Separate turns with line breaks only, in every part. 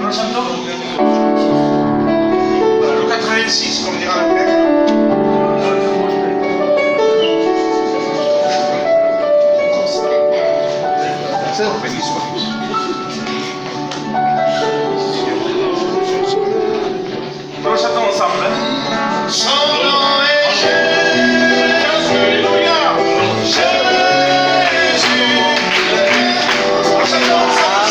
Le 86, comme dira la frère. Béni soit Dieu. Nous chantons ensemble. Son nom est Jésus. Alléluia. Jésus. Nous chantons ensemble.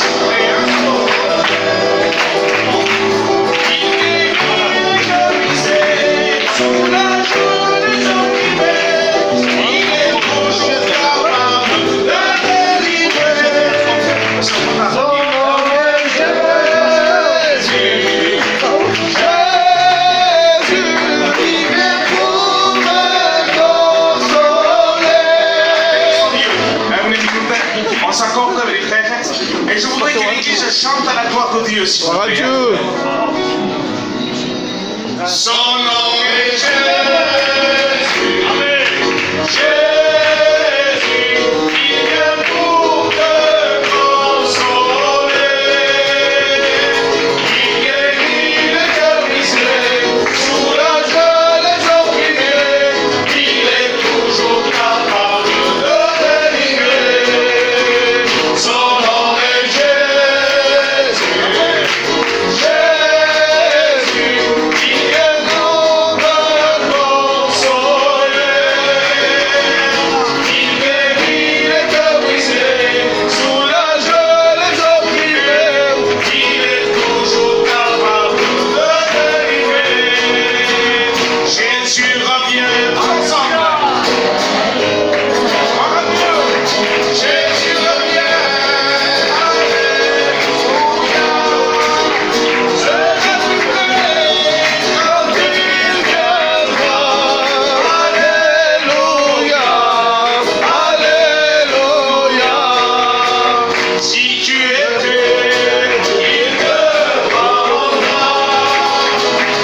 Il guérit de misère, soulage les opprimés. Il est toujours capable de délivrer. Son nom est Jésus. On s'accorde avec les frères. Et je voudrais que l'Église chante à la gloire de Dieu, s'il vous plaît. Son nom est Jésus. Amen. Jésus, il vient pour te consoler. Il guérit les cœurs brisés, soulage les opprimés. Il est toujours capable de délivrer. Son nom est Jésus. Jésus, il vient pour te consoler. Il guérit les cœurs brisés, soulage les opprimés. Il est toujours capable de délivrer. Jésus revient ensemble. Gloire à Dieu. Jésus revient. Alléluia. Je répéterai quand il viendra. Alléluia. Alléluia. Si tu es prêt, il te prendra.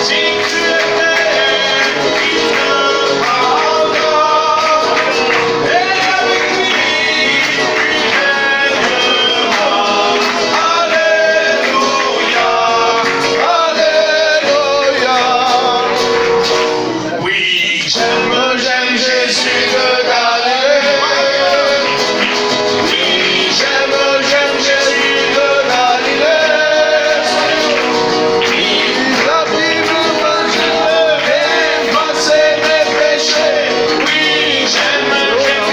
Si tu es prêt, il te prendra. Et avec lui, tu viendras. Alléluia. Alléluia. Oui, j'aime Jésus de Galilée. Oui, j'aime Jésus de Galilée. Il a pris le péché, effacé mes péchés. Oui, j'aime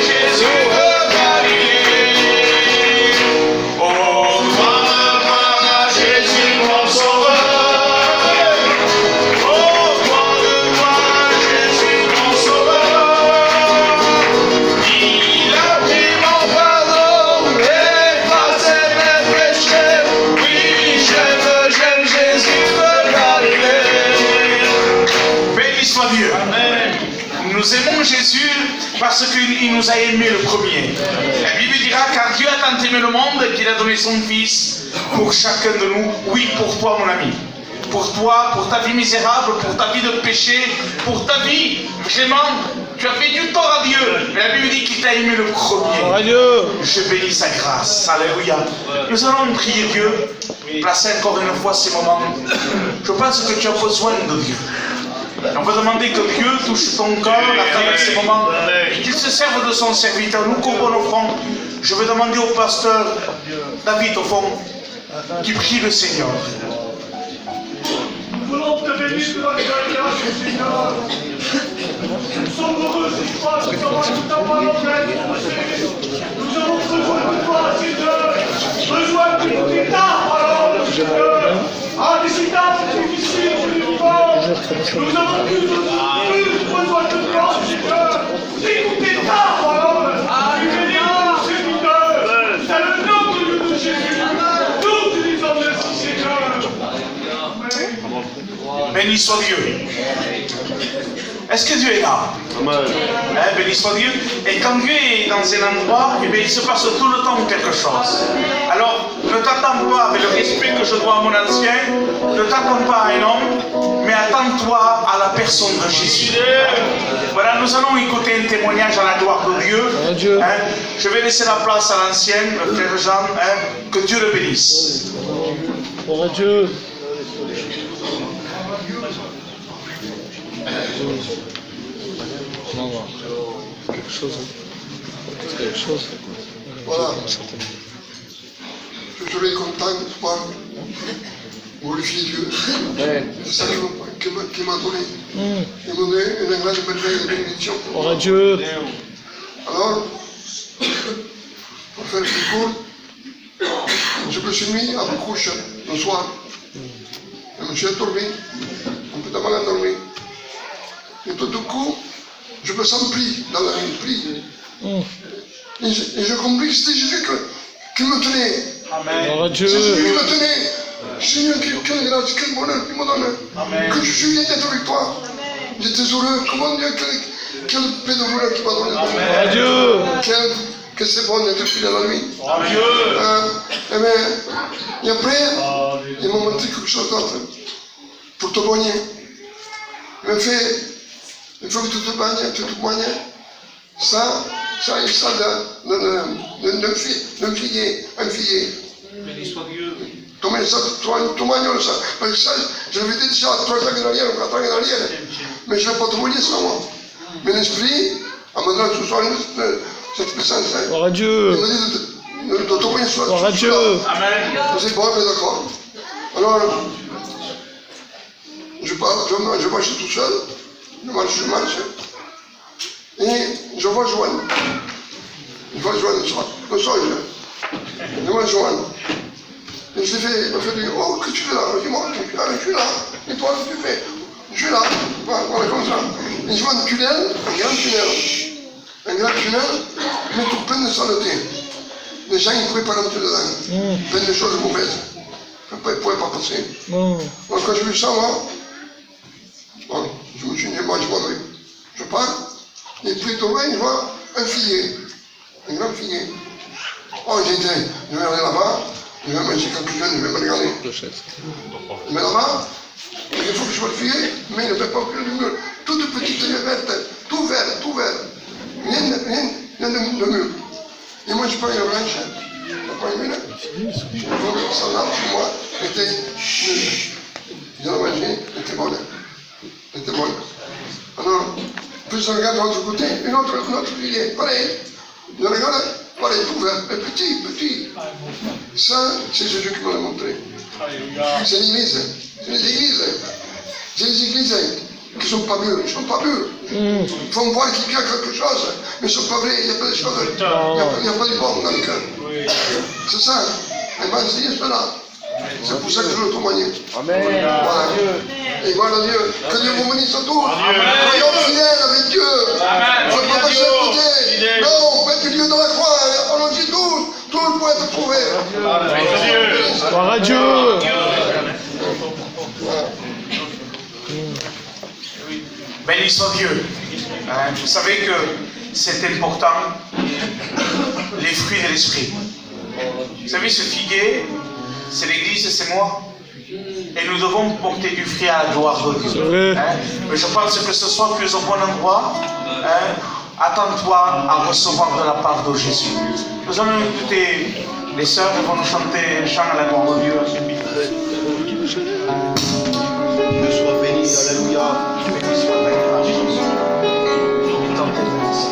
Jésus de Galilée. Oh, gloire à Jésus mon sauveur. Oh, gloire à Jésus mon sauveur. Il a pris mon pardon, effacé mes péchés. Oui, j'aime Jésus de Galilée. Béni soit Dieu. Nous aimons Jésus parce qu'il nous a aimés le premier. La Bible dira, car Dieu a tant aimé le monde qu'il a donné son Fils pour chacun de nous. Oui, pour toi mon ami. Pour toi, pour ta vie misérable, pour ta vie de péché, pour ta vie, vraiment, tu as fait du tort à Dieu. Mais la Bible dit qu'il t'a aimé le premier. Je bénis sa grâce. Alléluia. Nous allons prier Dieu. Placer encore une fois ces moments. Je pense que tu as besoin de Dieu. On va demander que Dieu touche ton cœur à travers ces moments et qu'il se serve de son serviteur. Nous couvrons nos fronts. Je vais demander au pasteur David au fond qui prie le Seigneur.
Nous voulons te bénir de la grâce, Seigneur. Nous sommes heureux ce soir de savoir que ta parole est nous avons besoin de toi, Seigneur. Besoin d'écouter ta parole, Seigneur. Ah, des étapes difficiles que nous vivons. Nous avons plus besoin de toi, Seigneur. D'écouter ta parole. Tu bénis ton serviteur. Dans le nom de Jésus. Nous te disons merci, Seigneur.
Béni soit Dieu. Est-ce que Dieu est là? Béni soit Dieu. Et quand Dieu est dans un endroit, eh bien, il se passe tout le temps quelque chose. Alors, ne t'attends pas avec le respect que je dois à mon ancien, ne t'attends pas à un homme, mais attends-toi à la personne de Jésus. Voilà, nous allons écouter un témoignage à la gloire de Dieu. Je vais laisser la place à l'ancien, le frère Jean, que Dieu le bénisse.
Gloire à Dieu. Maman, quelque chose. Quelque chose.
Voilà. Je serai content de pouvoir glorifier Dieu. C'est ça qu'il m'a donné. Il m'a donné une grande merveille de bénédiction.
Gloire à Dieu.
Alors, pour faire plus court, je me suis mis à me coucher le soir. Je me suis endormi, un peu de mal endormi. Et tout d'un coup, je me sens pris dans la nuit, pris. Et j'ai compris que c'était Jésus qui me tenait.
Gloire à Dieu.
C'est Jésus qui me tenait. Seigneur, quelle grâce, quel bonheur tu me donnes. Que je suis d'être avec toi. J'étais heureux. Comment Dieu, quelle paix de bonheur tu m'as donné.
Gloire à Dieu.
Que c'est bon d'être fidèle à lui. Et après, il m'a montré quelque chose d'autre. Pour te baigner. Il m'a fait, il faut que tu te baignes. Ça d'un figuier, un figuier.
Béni soit Dieu.
Tomé ça, tu manges ça. Parce que ça, je l'avais dit déjà 3 ans en arrière ou 4 ans en arrière. Mais je ne vais pas te mouiller ça, moi. Mais l'esprit, à me donner ce soir cette puissance.
Gloire à Dieu.
Il m'a dit de te mouiller sur
Gloire à Dieu.
Amen.
c'est bon, mais d'accord. Alors, je marche tout seul. Je marche. Et je vois Joanne. Je vois Joanne, le songe. Je vois Joanne. Et je l'ai fait, il m'a fait dire, oh, qu'est-ce que tu fais là? Je dis, moi, je suis là. Et toi, qu'est-ce que tu fais? Je suis là. Voilà, comme ça. Et je vois un tunnel, un grand tunnel, mais tout plein de saleté. Les gens, ils ne pouvaient pas rentrer dedans. Plein de choses mauvaises. Ils ne pouvaient pas passer. Donc, quand j'ai vu ça, moi, bon, je me suis dit, moi, je vois, je pars. Et puis, de loin, je vois un figuier, un grand figuier. Oh, j'ai dit, je vais aller là-bas, je vais manger quelques jeunes, je vais me regarder. Mais là-bas, il faut que je vois le figuier, mais il ne fait pas plus du mur. Toute petite verte, tout vert. Rien de mur. Et moi, je prends une branche, ça là, pour moi, je l'ai mangé, était bonne. Alors, puis je regarde de l'autre côté, une autre figuier, pareil. Je regarde, pareil, tout vert, mais petit. Ça, c'est Jésus qui me l'a montré. C'est l'église, c'est les églises. C'est les églises qui ne sont pas mûres, Il faut me voir qu'il y a quelque chose, mais ils ne sont pas vrais, il n'y a pas de choses, il n'y a pas de bon dans le cœur. C'est ça, elle m'a enseigné cela. C'est pour ça que je veux témoigner.
Amen.
Voilà. Et voilà Dieu. Que Dieu vous bénisse à tous. Soyons fidèles avec Dieu. Il ne faut pas passer à côté. Non, mettez Dieu dans la croix. Allons-y tous. Tout pour être trouvé.
Gloire à Dieu.
Béni soit Dieu. Vous savez que c'est important, les fruits de l'esprit. Vous savez, ce figuier, c'est l'église, c'est moi. Et nous devons porter du fruit à la gloire de Dieu. Mais je pense que ce soir, tu es au bon endroit. Attends-toi à recevoir de la part de Jésus. Nous allons écouter les sœurs qui vont nous chanter un chant à la gloire de Dieu.
Dieu soit béni, alléluia.
Béni soit ta grâce, Jésus. Et tant de grâce.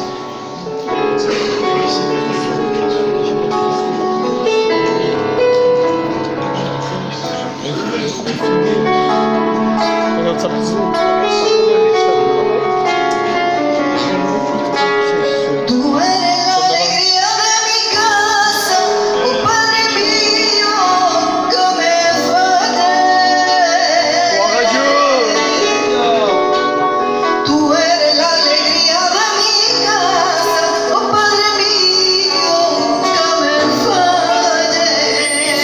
Tú eres la alegría de mi casa, oh Padre mío, que me falles.
Gloire à Dieu.
Tú eres la alegría de mi casa, oh Padre mío, que me falles.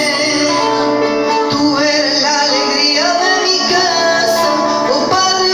Tú eres la alegría de mi casa, oh Padre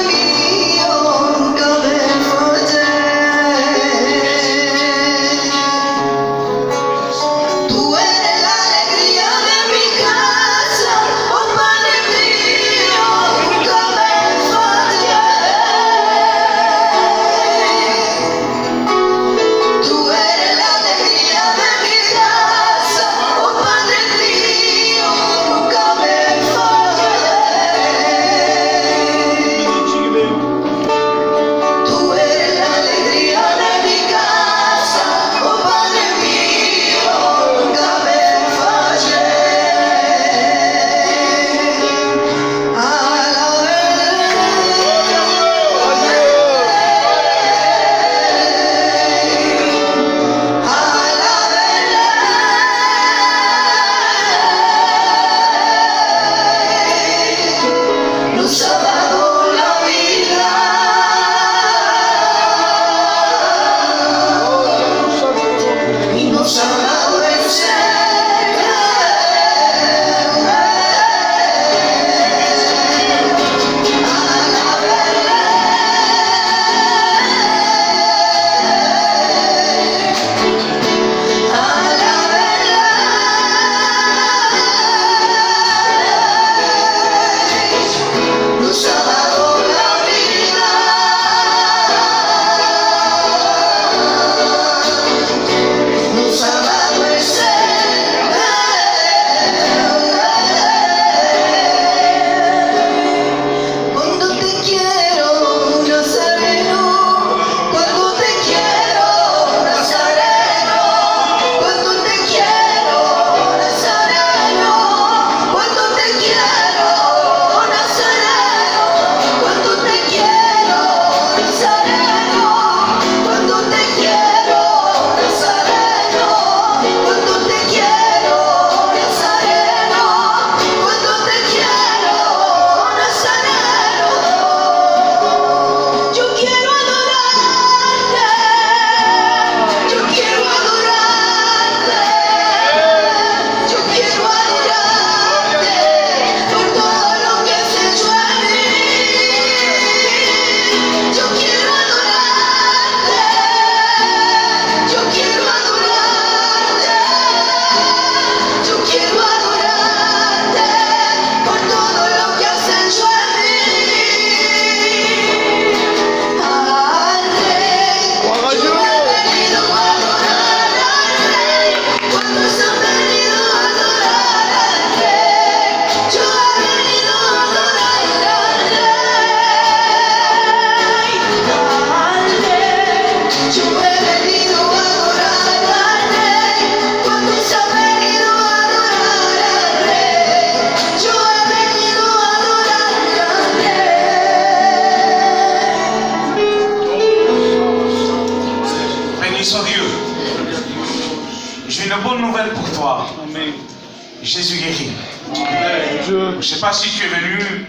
ne sais pas si tu es venu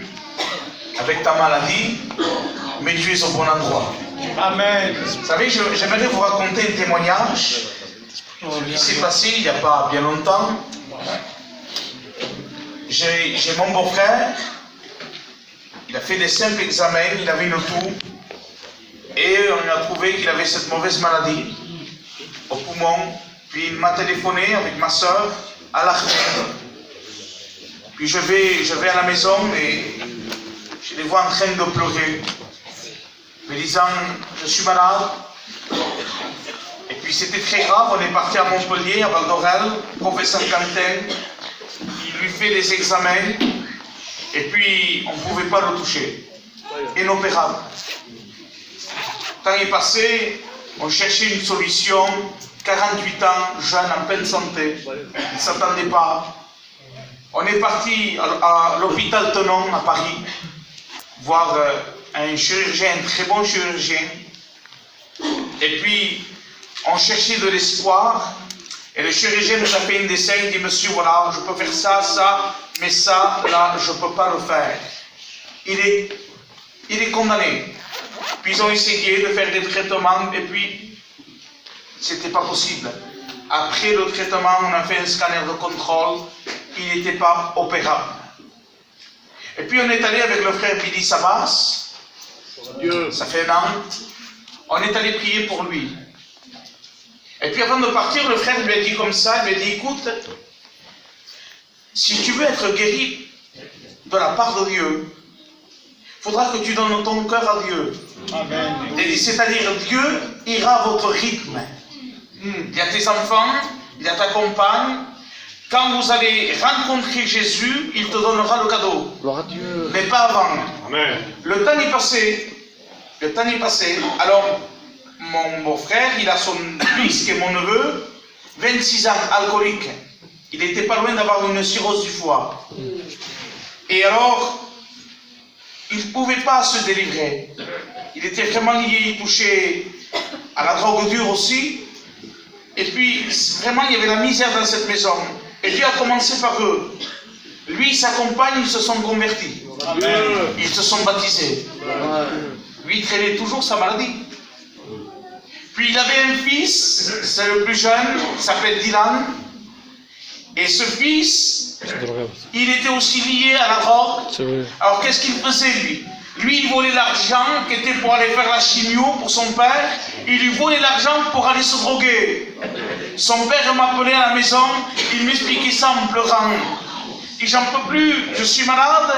avec ta maladie, mais tu es au bon endroit.
Amen.
Vous savez, j'aimerais vous raconter un témoignage qui s'est passé il n'y a pas bien longtemps. J'ai mon beau-frère, il a fait des simples examens, il avait une toux, et on a trouvé qu'il avait cette mauvaise maladie au poumon. Puis il m'a téléphoné avec ma soeur à l'armée. Puis je vais à la maison et je les vois en train de pleurer, me disant je suis malade. Et puis c'était très grave, on est parti à Montpellier, à Val d'Orel, professeur Quentin, il lui fait des examens et puis on ne pouvait pas le toucher, inopérable. Le temps est passé, on cherchait une solution, 48 ans, jeune, en pleine santé, il ne s'attendait pas. On est parti à l'hôpital Tenon à Paris, voir un chirurgien, un très bon chirurgien. Et puis, on cherchait de l'espoir. Et le chirurgien nous a fait un dessin, il dit, monsieur, voilà, je peux faire ça, ça, mais ça, là, je ne peux pas le faire. Il est condamné. Puis ils ont essayé de faire des traitements, et puis, c'était pas possible. Après le traitement, on a fait un scanner de contrôle, il n'était pas opérable. Et puis on est allé avec le frère Billy Sabas, ça fait un an, on est allé prier pour lui. Et puis avant de partir, le frère lui a dit comme ça, il lui a dit, écoute, si tu veux être guéri de la part de Dieu, il faudra que tu donnes ton cœur à Dieu. C'est-à-dire, Dieu ira à votre rythme. Il y a tes enfants, il y a ta compagne. Quand vous allez rencontrer Jésus, il te donnera le cadeau.
Gloire à Dieu.
Mais pas avant.
Amen.
Le temps est passé. Le temps est passé. Alors, mon beau-frère, il a son fils, qui est mon neveu, 26 ans, alcoolique. Il n'était pas loin d'avoir une cirrhose du foie. Et alors, il ne pouvait pas se délivrer. Il était vraiment lié, il touchait à la drogue dure aussi. Et puis, vraiment, il y avait la misère dans cette maison. Et Dieu a commencé par eux. Lui et sa compagne, ils se sont convertis. Amen. Ils se sont baptisés. Lui, il traînait toujours sa maladie. Puis, il avait un fils, c'est le plus jeune, il s'appelle Dylan. Et ce fils, il était aussi lié à la drogue. Alors, qu'est-ce qu'il faisait, lui? Lui, il volait l'argent qui était pour aller faire la chimio pour son père. Il lui volait l'argent pour aller se droguer. Son père m'appelait à la maison, il m'expliquait ça en pleurant. Il dit, j'en peux plus, je suis malade.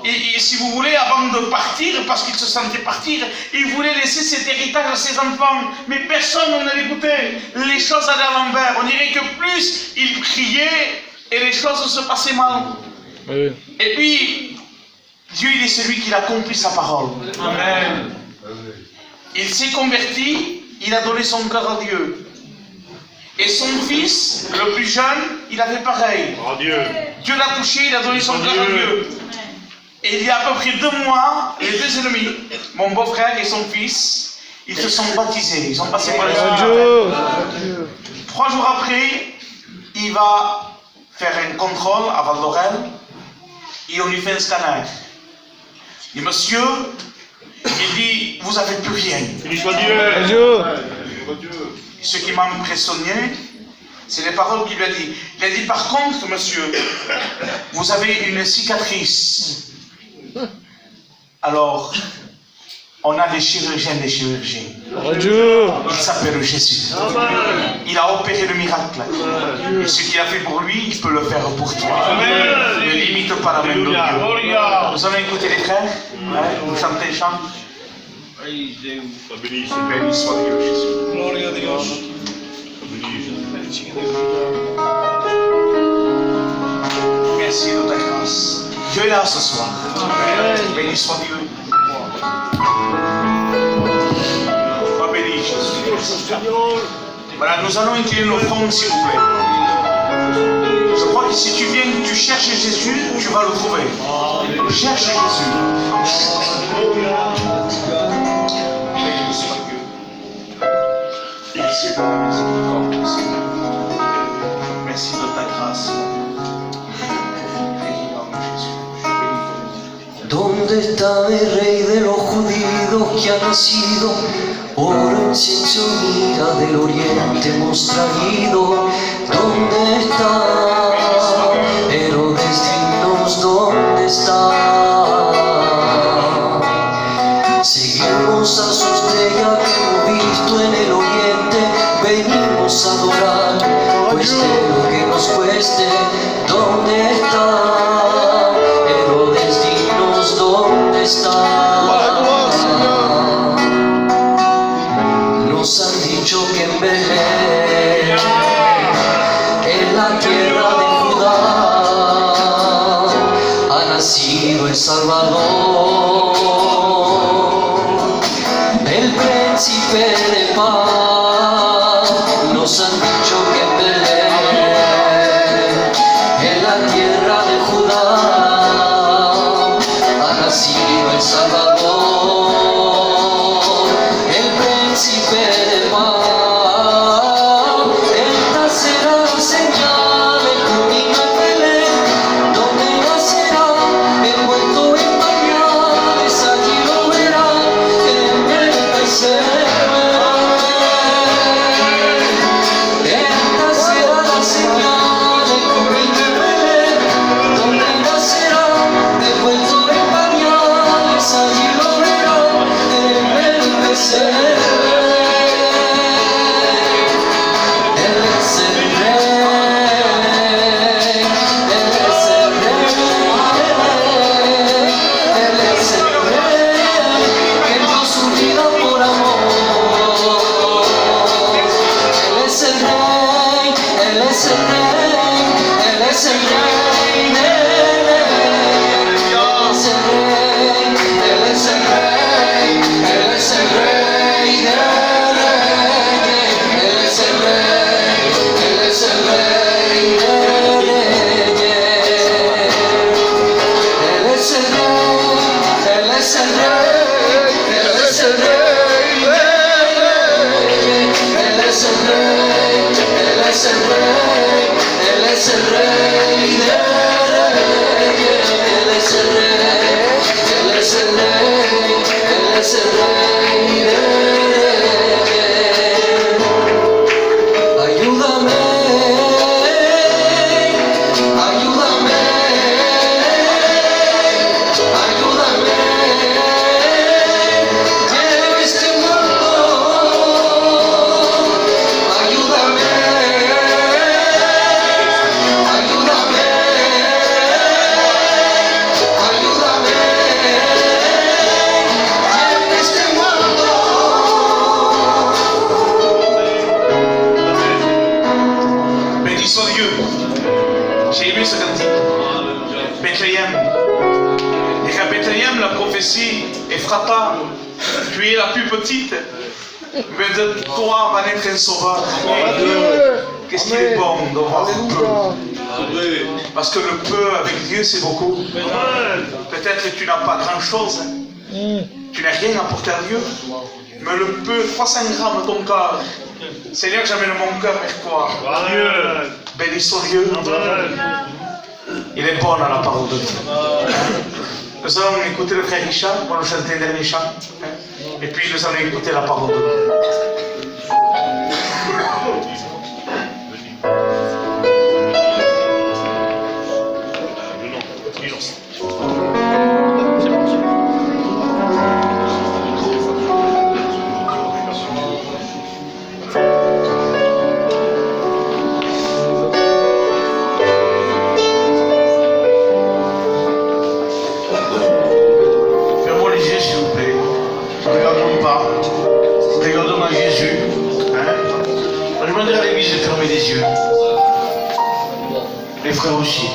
Et si vous voulez, avant de partir, parce qu'il se sentait partir, il voulait laisser cet héritage à ses enfants. Mais personne ne l'écoutait. Les choses allaient à l'envers. On dirait que plus il criait, et les choses se passaient mal.
Oui.
Et puis, Dieu, il est celui qui a accompli sa parole. Amen. Il s'est converti, il a donné son cœur à Dieu. Et son fils, le plus jeune, il a fait pareil.
Oh Dieu.
Dieu l'a touché, il a donné son cœur à Dieu. Et il y a à peu près 2 mois, les 2 ennemis, mon beau-frère et son fils, ils se sont baptisés. Ils ont passé par les
Dieu.
3 jours après, il va faire un contrôle à Val d'Orel et on lui fait un scanner. Il dit, monsieur, il dit, vous n'avez plus rien.
Béni soit Dieu.
Ce qui m'a impressionné, c'est les paroles qu'il lui a dit. Il a dit, par contre, monsieur, vous avez une cicatrice. Alors, on a des chirurgiens des chirurgiens.
Dieu.
Il s'appelle Jésus. Il a opéré le miracle. Et ce qu'il a fait pour lui, il peut le faire pour toi. Ne limite pas la main de Dieu. Nous allons écouter les frères. Nous chanter un chant. Béni soit Dieu, Jésus.
Gloria a Dios.
Merci de ta grâce. Dieu est là ce soir. Béni soit Dieu. Sois béni, Jésus. Voilà, nous allons incliner nos fronts, s'il vous plaît. Je crois que si tu viens, tu cherches Jésus, tu vas le trouver. Cherche Jésus. Béni soit Dieu. Merci de ta miséricorde, Seigneur. Merci de ta grâce. Jésus.
¿Dónde está el rey de los judíos que ha nacido? Oro, incienso, mira del oriente hemos traído. ¿Dónde está? Herodes, dinos, ¿dónde está? Seguimos a su estrella que hemos visto en el oriente. Venimos a adorar, cueste lo que nos cueste. ¿Dónde está? Herodes, dinos, ¿dónde está? Nos han dicho que en Belén, en la tierra de Judá, ha nacido el Salvador, el príncipe de paz. Nos han dicho que en Belén, en la tierra de Judá, ha nacido el Salvador, el príncipe de paz. Esta será la señal, el camino en Belén, donde nacerá, envuelto en pañales, allí lo verá, en el pesebre. Esta será la señal, el camino en Belén, donde nacerá, envuelto en pañales, allí lo verá, en el pesebre. Él es el rey, Él es el rey, Él es el rey, que dio su vida por amor. Él es el rey, Él es el rey, Él es el rey de Él es el rey, Él es el rey de Él es el rey, Él es el rey de Él es el rey, Él es el rey, Él es el rey de Él es el rey, Él es el rey, Él es el rey de Él es el rey, Él es el rey, Él es el rey de Ayúdame, ayúdame, ayúdame, en este mundo. Ayúdame, ayúdame, ayúdame, en este mundo.
Béni soit Dieu. J'ai aimé ce cantique. Bethléem. Et qu'à Bethléem, la prophétie, Ephrata, tu es la plus petite, mais de toi va naître un sauveur. Qu'est-ce qu'il est bon de voir le peu. Parce que le peu avec Dieu, c'est beaucoup. Peut-être que tu n'as pas grand-chose. Tu n'as rien apporté à Dieu. Mais le peu, 300 grammes de ton cœur. Seigneur, j'amène mon cœur vers toi. Béni soit Dieu. Il est bon à la parole de Dieu. Nous allons écouter le frère Richard pour nous chanter un dernier chant. Et puis nous allons écouter la parole de Dieu. Fermons les yeux, s'il vous plaît. Regardons pas. Regardons à Jésus. On demanderait à l'église de fermer les yeux. Les frères aussi.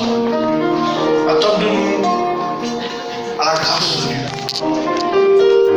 Attendons-nous à la grâce de Dieu.